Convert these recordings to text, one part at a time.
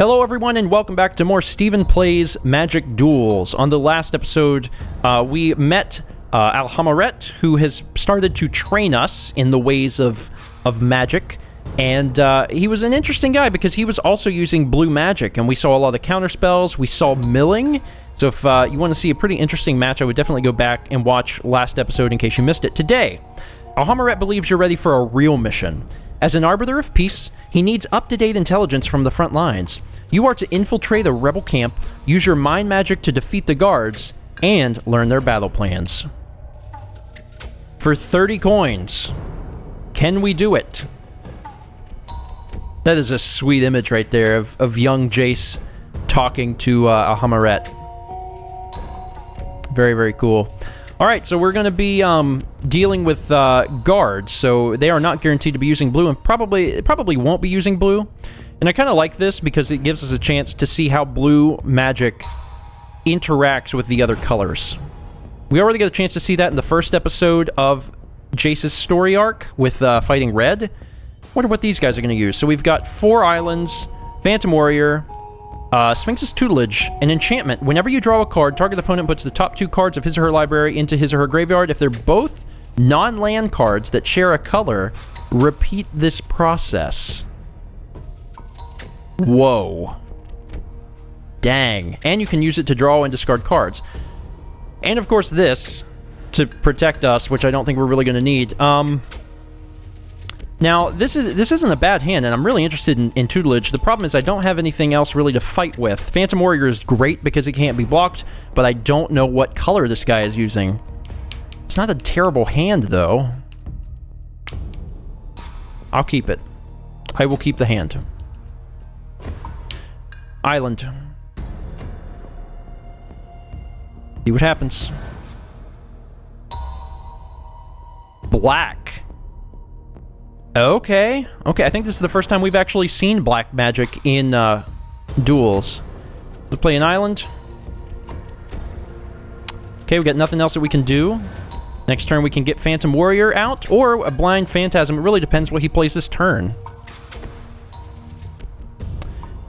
Hello everyone and welcome back to more Stephen Plays Magic Duels. On the last episode, we met Alhamaret, who has started to train us in the ways of magic. And he was an interesting guy because he was also using blue magic, and we saw a lot of the counter spells. We saw milling. So if you want to see a pretty interesting match, I would definitely go back and watch last episode in case you missed it. Today, Alhamaret believes you're ready for a real mission. As an arbiter of peace, he needs up-to-date intelligence from the front lines. You are to infiltrate a rebel camp, use your mind magic to defeat the guards, and learn their battle plans. For 30 coins, can we do it? That is a sweet image right there of young Jace talking to Alhamaret. Very, very cool. Alright, so we're going to be dealing with guards, so they are not guaranteed to be using blue, and probably won't be using blue. And I kind of like this because it gives us a chance to see how blue magic interacts with the other colors. We already got a chance to see that in the first episode of Jace's story arc with fighting red. Wonder what these guys are going to use. So we've got 4 islands, Phantom Warrior, Sphinx's Tutelage, an enchantment. Whenever you draw a card, target opponent puts the top 2 cards of his or her library into his or her graveyard. If they're both non-land cards that share a color, repeat this process. Whoa. Dang. And you can use it to draw and discard cards. And of course this, to protect us, which I don't think we're really going to need. Now, this isn't a bad hand, and I'm really interested in Tutelage. The problem is I don't have anything else really to fight with. Phantom Warrior is great because it can't be blocked, but I don't know what color this guy is using. It's not a terrible hand, though. I'll keep it. I will keep the hand. Island. See what happens. Black. Okay. Okay, I think this is the first time we've actually seen black magic in Duels. We'll play an island. Okay, we got nothing else that we can do. Next turn we can get Phantom Warrior out, or a Blind Phantasm. It really depends what he plays this turn.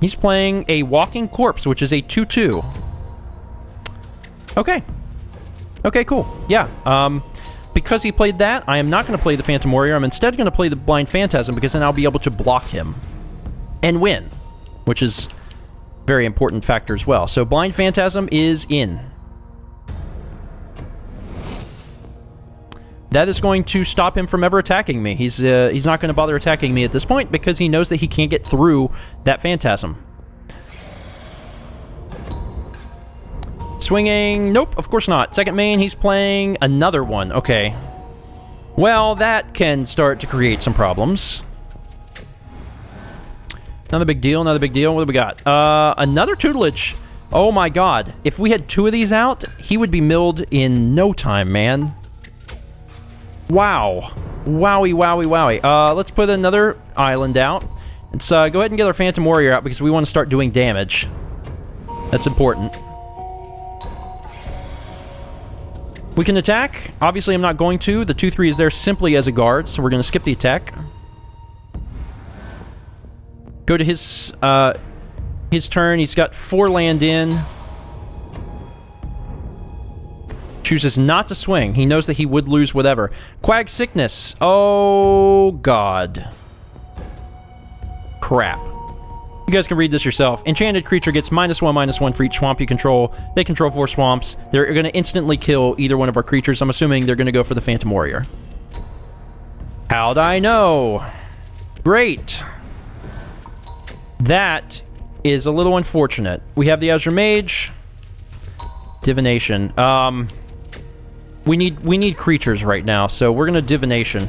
He's playing a Walking Corpse, which is a 2/2. Okay. Okay, cool. Yeah, because he played that, I am not going to play the Phantom Warrior. I'm instead going to play the Blind Phantasm, because then I'll be able to block him and win, which is a very important factor as well. So Blind Phantasm is in. That is going to stop him from ever attacking me. He's not going to bother attacking me at this point because he knows that he can't get through that Phantasm. Swinging. Nope, of course not. Second main, he's playing another one. Okay. Well, that can start to create some problems. Another big deal, another big deal. What do we got? Another Tutelage. Oh my god. If we had 2 of these out, he would be milled in no time, man. Wow. Wowie, wowie, wowie. Let's put another island out. Let's go ahead and get our Phantom Warrior out because we want to start doing damage. That's important. We can attack. Obviously, I'm not going to. The 2/3 is there simply as a guard, so we're going to skip the attack. Go to his turn. He's got 4 land in. Chooses not to swing. He knows that he would lose whatever. Quag Sickness. Oh, God. Crap. You guys can read this yourself. Enchanted creature gets -1/-1 for each swamp you control. They control 4 swamps. They're going to instantly kill either one of our creatures. I'm assuming they're going to go for the Phantom Warrior. How'd I know? Great. That is a little unfortunate. We have the Azure Mage. Divination. We need creatures right now, so we're going to Divination.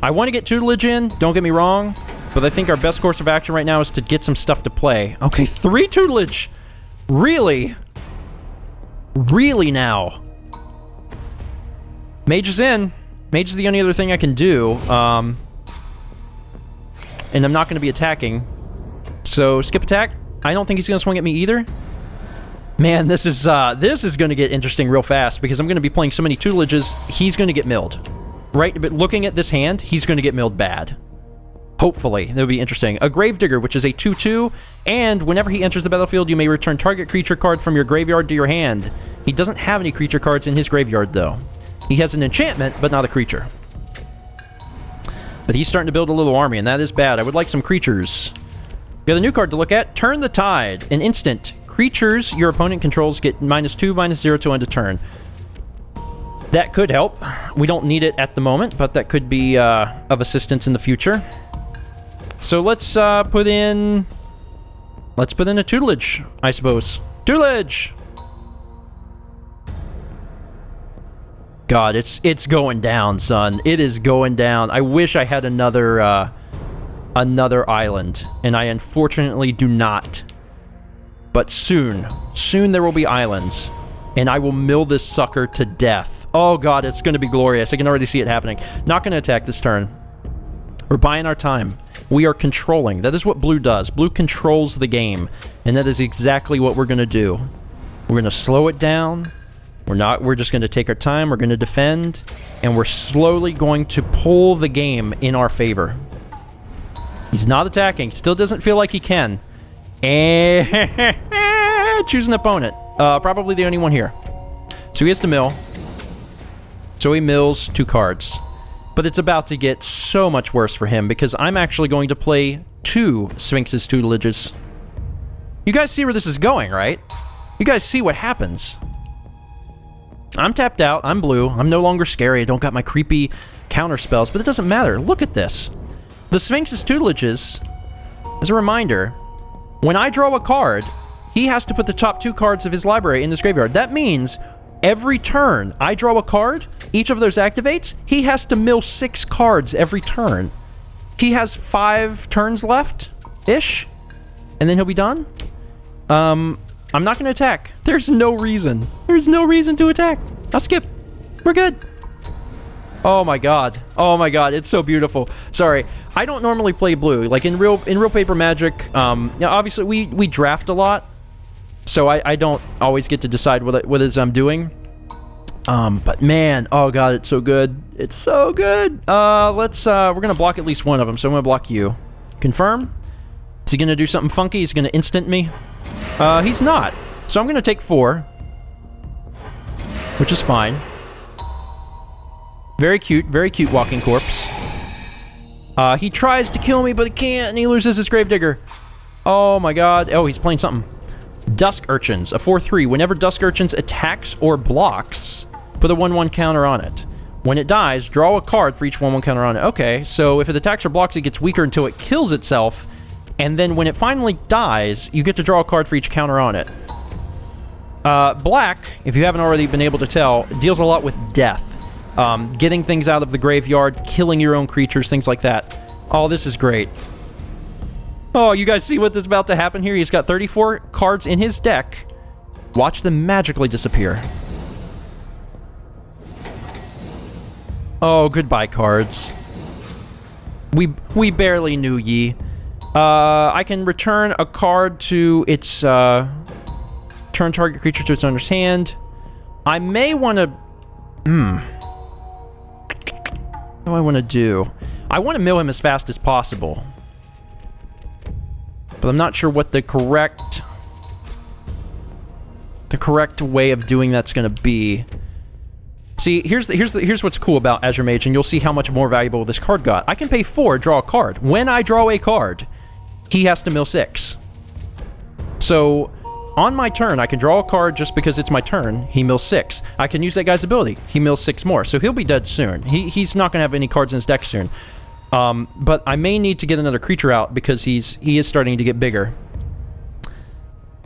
I want to get Tutelage in, don't get me wrong, but I think our best course of action right now is to get some stuff to play. Okay, 3 Tutelage! Really? Really now? Mage is in. Mage is the only other thing I can do, and I'm not going to be attacking. So, skip attack. I don't think he's going to swing at me either. Man, this is going to get interesting real fast, because I'm going to be playing so many Tutelages, he's going to get milled. Right? But looking at this hand, he's going to get milled bad. Hopefully. That would be interesting. A Gravedigger, which is a 2/2. And whenever he enters the battlefield, you may return target creature card from your graveyard to your hand. He doesn't have any creature cards in his graveyard, though. He has an enchantment, but not a creature. But he's starting to build a little army, and that is bad. I would like some creatures. Got a new card to look at. Turn the Tide. An instant. Creatures your opponent controls get -2, -0 to end a turn. That could help. We don't need it at the moment, but that could be of assistance in the future. So let's put in... Let's put in a tutelage, I suppose. Tutelage! God, it's going down, son. It is going down. I wish I had another island, and I unfortunately do not. But soon there will be islands, and I will mill this sucker to death. Oh god, it's going to be glorious. I can already see it happening. Not going to attack this turn. We're buying our time. We are controlling. That is what blue does. Blue controls the game, and that is exactly what we're going to do. We're going to slow it down. We're just going to take our time. We're going to defend, and we're slowly going to pull the game in our favor. He's not attacking. Still doesn't feel like he can. And choose an opponent. Probably the only one here. So he has to mill. So he mills 2 cards. But it's about to get so much worse for him because I'm actually going to play 2 Sphinx's Tutelages. You guys see where this is going, right? You guys see what happens. I'm tapped out. I'm blue. I'm no longer scary. I don't got my creepy counter spells, but it doesn't matter. Look at this. The Sphinx's Tutelages, as a reminder, when I draw a card, he has to put the top 2 cards of his library in this graveyard. That means every turn I draw a card, each of those activates, he has to mill 6 cards every turn. He has 5 turns left-ish, and then he'll be done. I'm not going to attack. There's no reason. There's no reason to attack. I'll skip. We're good. Oh my god. Oh my god. It's so beautiful. Sorry. I don't normally play blue. Like in real paper Magic, obviously we draft a lot, so I don't always get to decide what it is I'm doing. But man, oh god, it's so good. It's so good. We're gonna block at least one of them, so I'm gonna block you. Confirm. Is he gonna do something funky? He's gonna instant me. He's not. So I'm gonna take 4, which is fine. Very cute walking corpse. He tries to kill me, but he can't, and he loses his Gravedigger. Oh my god. Oh, he's playing something. Dusk Urchins, a 4/3. Whenever Dusk Urchins attacks or blocks, put a 1/1 counter on it. When it dies, draw a card for each 1/1 counter on it. Okay, so if it attacks or blocks, it gets weaker until it kills itself, and then when it finally dies, you get to draw a card for each counter on it. Black, if you haven't already been able to tell, deals a lot with death. Getting things out of the graveyard, killing your own creatures, things like that. Oh, this is great. Oh, you guys see what's about to happen here? He's got 34 cards in his deck. Watch them magically disappear. Oh, goodbye, cards. We barely knew ye. I can return a card to its, turn target creature to its owner's hand. I may want to... What do I want to do? I want to mill him as fast as possible. But I'm not sure what the correct way of doing that's going to be. See, here's what's cool about Azure Mage, and you'll see how much more valuable this card got. I can pay 4, draw a card. When I draw a card, he has to mill 6. So, on my turn, I can draw a card just because it's my turn. He mills 6. I can use that guy's ability. He mills 6 more. So he'll be dead soon. He's not going to have any cards in his deck soon. But I may need to get another creature out because he is starting to get bigger.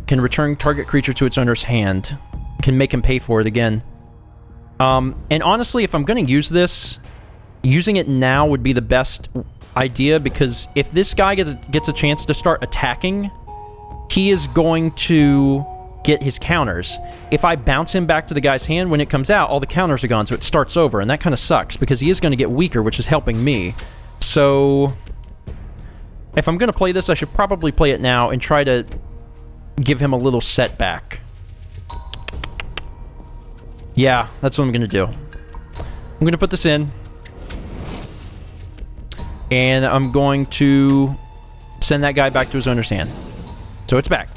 Can return target creature to its owner's hand. Can make him pay for it again. And honestly, if I'm going to use this, using it now would be the best idea, because if this guy gets a chance to start attacking, he is going to get his counters. If I bounce him back to the guy's hand, when it comes out, all the counters are gone, so it starts over, and that kind of sucks, because he is going to get weaker, which is helping me. So, if I'm going to play this, I should probably play it now and try to give him a little setback. Yeah, that's what I'm going to do. I'm going to put this in. And I'm going to send that guy back to his owner's hand. So it's back.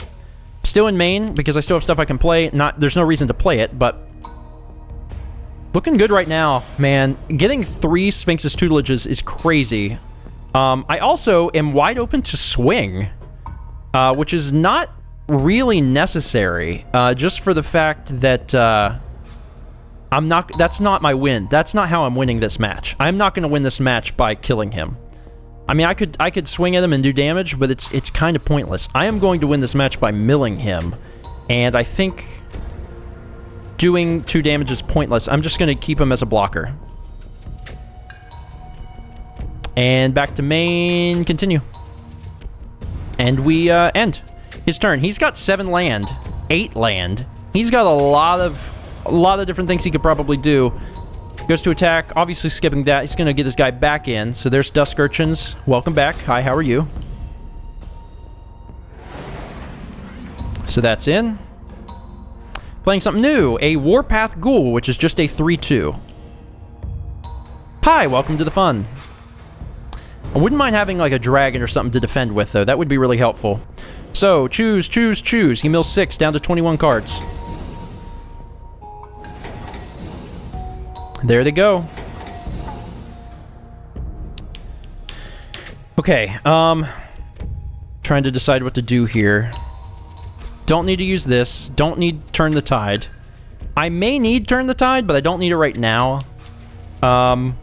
Still in main, because I still have stuff I can play. There's no reason to play it, but... looking good right now, man. Getting 3 Sphinx's tutelages is crazy. I also am wide open to swing, which is not really necessary, just for the fact that that's not my win. That's not how I'm winning this match. I'm not going to win this match by killing him. I mean, I could swing at him and do damage, but it's kind of pointless. I am going to win this match by milling him, and I think doing 2 damage is pointless. I'm just going to keep him as a blocker. And back to main, continue. And we end his turn. He's got 7 land, 8 land. He's got a lot of different things he could probably do. Goes to attack, obviously skipping that. He's going to get this guy back in. So there's Dusk Urchins. Welcome back. Hi, how are you? So that's in. Playing something new, a Warpath Ghoul, which is just a 3/2. Hi, welcome to the fun. I wouldn't mind having like a dragon or something to defend with, though. That would be really helpful. So, choose, choose, choose. He mills 6 down to 21 cards. There they go. Okay, trying to decide what to do here. Don't need to use this. Don't need Turn the Tide. I may need Turn the Tide, but I don't need it right now. I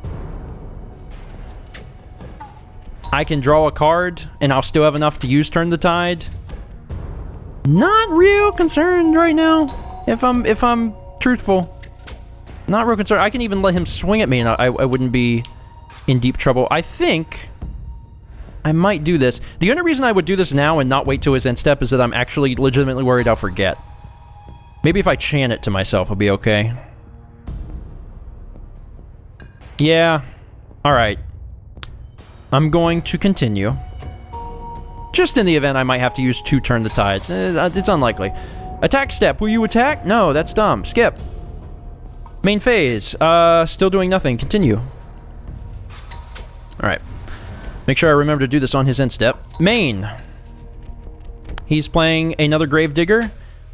can draw a card, and I'll still have enough to use Turn the Tide. Not real concerned right now, if I'm truthful. Not real concerned. I can even let him swing at me, and I wouldn't be in deep trouble. I think I might do this. The only reason I would do this now and not wait till his end step is that I'm actually legitimately worried I'll forget. Maybe if I chant it to myself, I'll be okay. Yeah. Alright. I'm going to continue. Just in the event I might have to use 2 Turn the Tides. It's unlikely. Attack step. Will you attack? No, that's dumb. Skip. Main phase. Still doing nothing. Continue. Alright. Make sure I remember to do this on his end step. Main. He's playing another Gravedigger.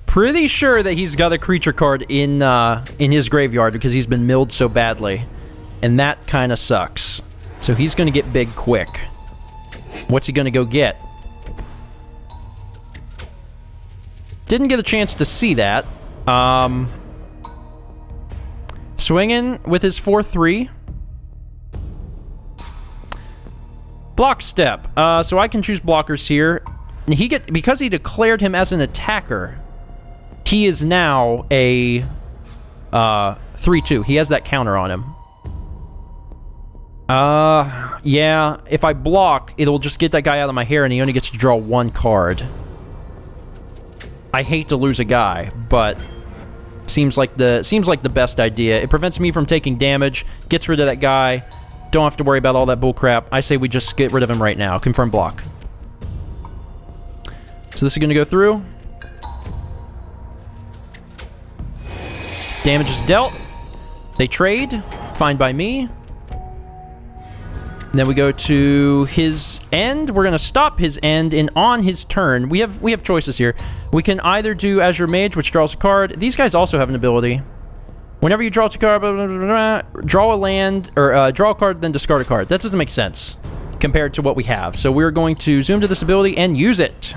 Pretty sure that he's got a creature card in his graveyard because he's been milled so badly. And that kind of sucks. So he's going to get big quick. What's he going to go get? Didn't get a chance to see that. Swinging with his 4/3. Block step. So I can choose blockers here. And because he declared him as an attacker, he is now a 3/2. He has that counter on him. Yeah, if I block, it'll just get that guy out of my hair and he only gets to draw 1 card. I hate to lose a guy, but seems like the best idea. It prevents me from taking damage, gets rid of that guy, don't have to worry about all that bullcrap. I say we just get rid of him right now. Confirm block. So this is going to go through. Damage is dealt. They trade. Fine by me. And then we go to his end. We're going to stop his end, and on his turn, we have choices here. We can either do Azure Mage, which draws a card. These guys also have an ability. Whenever you draw 2 cards, draw a land, or draw a card, then discard a card. That doesn't make sense compared to what we have. So we're going to zoom to this ability and use it.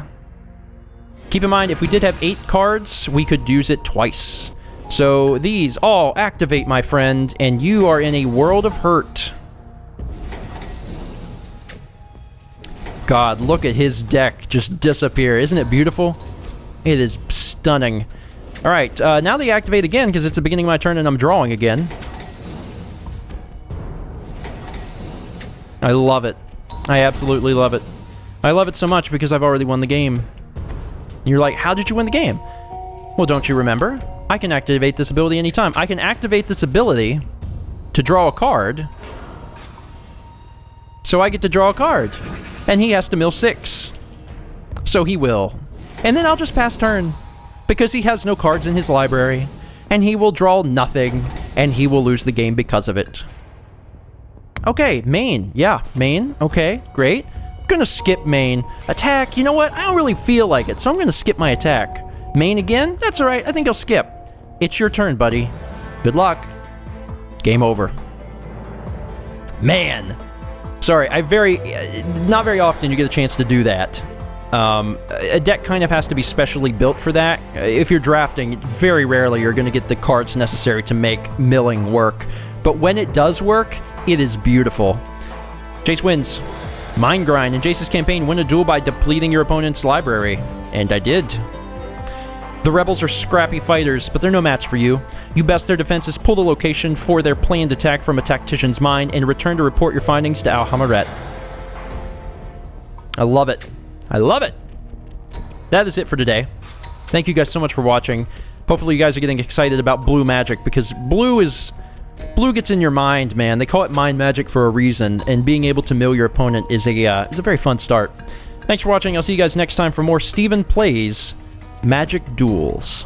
Keep in mind, if we did have 8 cards, we could use it twice. So these all activate, my friend, and you are in a world of hurt. God, look at his deck just disappear. Isn't it beautiful? It is stunning. Alright, now they activate again because it's the beginning of my turn and I'm drawing again. I love it. I absolutely love it. I love it so much because I've already won the game. And you're like, how did you win the game? Well, don't you remember? I can activate this ability anytime. I can activate this ability to draw a card. So I get to draw a card. And he has to mill 6. So he will. And then I'll just pass turn. Because he has no cards in his library. And he will draw nothing. And he will lose the game because of it. Okay, main. Yeah, main. Okay, great. Gonna skip main. Attack, you know what? I don't really feel like it, so I'm gonna skip my attack. Main again? That's alright, I think I'll skip. It's your turn, buddy. Good luck. Game over. Man. Sorry, not very often you get a chance to do that. A deck kind of has to be specially built for that. If you're drafting, very rarely you're going to get the cards necessary to make milling work. But when it does work, it is beautiful. Jace wins. Mind Grind. In Jace's campaign, win a duel by depleting your opponent's library. And I did. The Rebels are scrappy fighters, but they're no match for you. You best their defenses, pull the location for their planned attack from a tactician's mind, and return to report your findings to Al-Hamaret. I love it. I love it! That is it for today. Thank you guys so much for watching. Hopefully you guys are getting excited about blue magic, because blue gets in your mind, man. They call it mind magic for a reason, and being able to mill your opponent is a very fun start. Thanks for watching. I'll see you guys next time for more Stephen Plays Magic Duels.